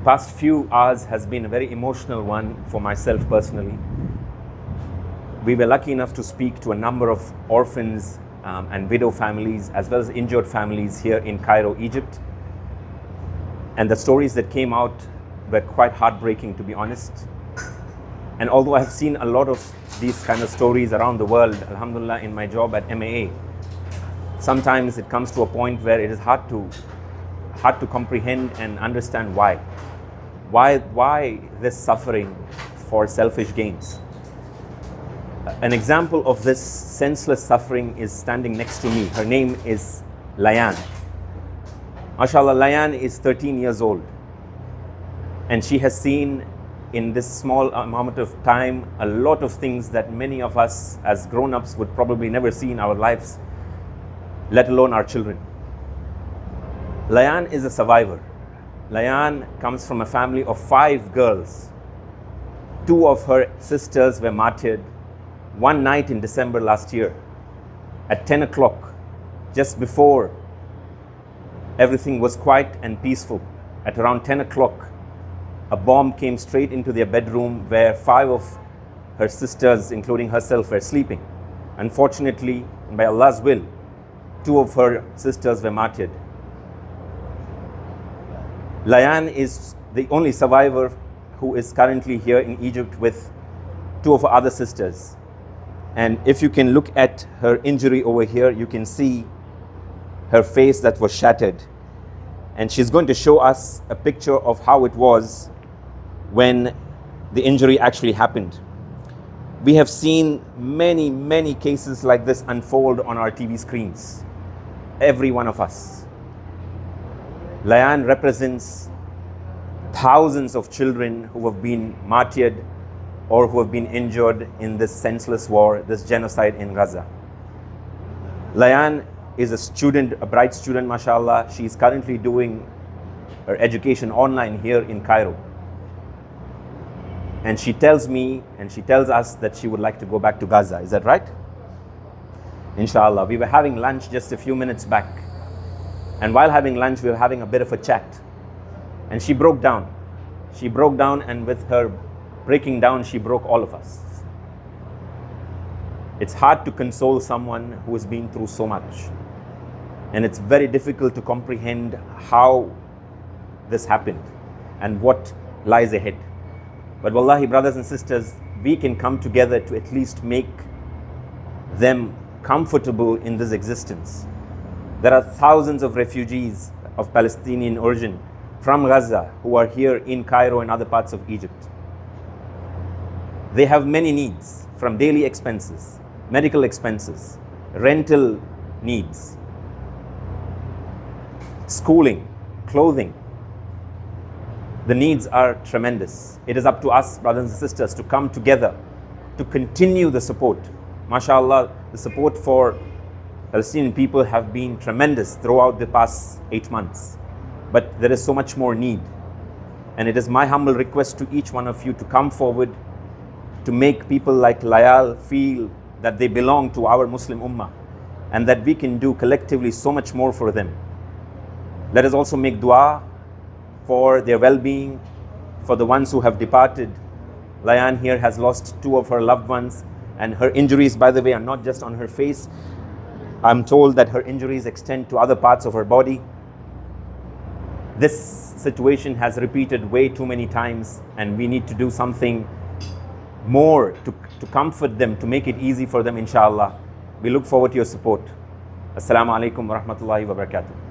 Past few hours has been a very emotional one for myself personally. We were lucky enough to speak to a number of orphans and widow families as well as injured families here in Cairo, Egypt. And the stories that came out were quite heartbreaking, to be honest. And although I've seen a lot of these kind of stories around the world, alhamdulillah, in my job at MAA, sometimes it comes to a point where it is hard to comprehend and understand why. Why this suffering for selfish gains? An example of this senseless suffering is standing next to me. Her name is Layan. MashaAllah, Layan is 13 years old. And she has seen in this small amount of time a lot of things that many of us as grown-ups would probably never see in our lives, let alone our children. Layan is a survivor. Layan comes from a family of 5 girls. 2 of her sisters were martyred one night in December last year at 10 o'clock, just before everything was quiet and peaceful. At around 10 o'clock, a bomb came straight into their bedroom where 5 of her sisters, including herself, were sleeping. Unfortunately, by Allah's will, 2 of her sisters were martyred. Layan is the only survivor who is currently here in Egypt with 2 of her other sisters. And if you can look at her injury over here, you can see her face that was shattered. And she's going to show us a picture of how it was when the injury actually happened. We have seen many cases like this unfold on our TV screens. Every one of us. Layan represents thousands of children who have been martyred or who have been injured in this senseless war, this genocide in Gaza. Layan is a student, a bright student, mashallah. She is currently doing her education online here in Cairo. And she tells me and she tells us that she would like to go back to Gaza. Is that right? Inshallah. We were having lunch just a few minutes back. And while having lunch, we were having a bit of a chat. And she broke down. She broke down, and with her breaking down, she broke all of us. It's hard to console someone who has been through so much. And it's very difficult to comprehend how this happened and what lies ahead. But wallahi, brothers and sisters, we can come together to at least make them comfortable in this existence. There are thousands of refugees of Palestinian origin from Gaza who are here in Cairo and other parts of Egypt. They have many needs, from daily expenses, medical expenses, rental needs, schooling, clothing. The needs are tremendous. It is up to us, brothers and sisters, to come together to continue the support. MashaAllah, the support for Palestinian people have been tremendous throughout the past 8 months. But there is so much more need. And it is my humble request to each one of you to come forward to make people like Layal feel that they belong to our Muslim Ummah and that we can do collectively so much more for them. Let us also make dua for their well-being, for the ones who have departed. Layan here has lost 2 of her loved ones, and her injuries, by the way, are not just on her face. I'm told that her injuries extend to other parts of her body. This situation has repeated way too many times, and we need to do something more to comfort them, to make it easy for them, inshallah. We look forward to your support. Assalamu alaikum wa rahmatullahi wa barakatuh.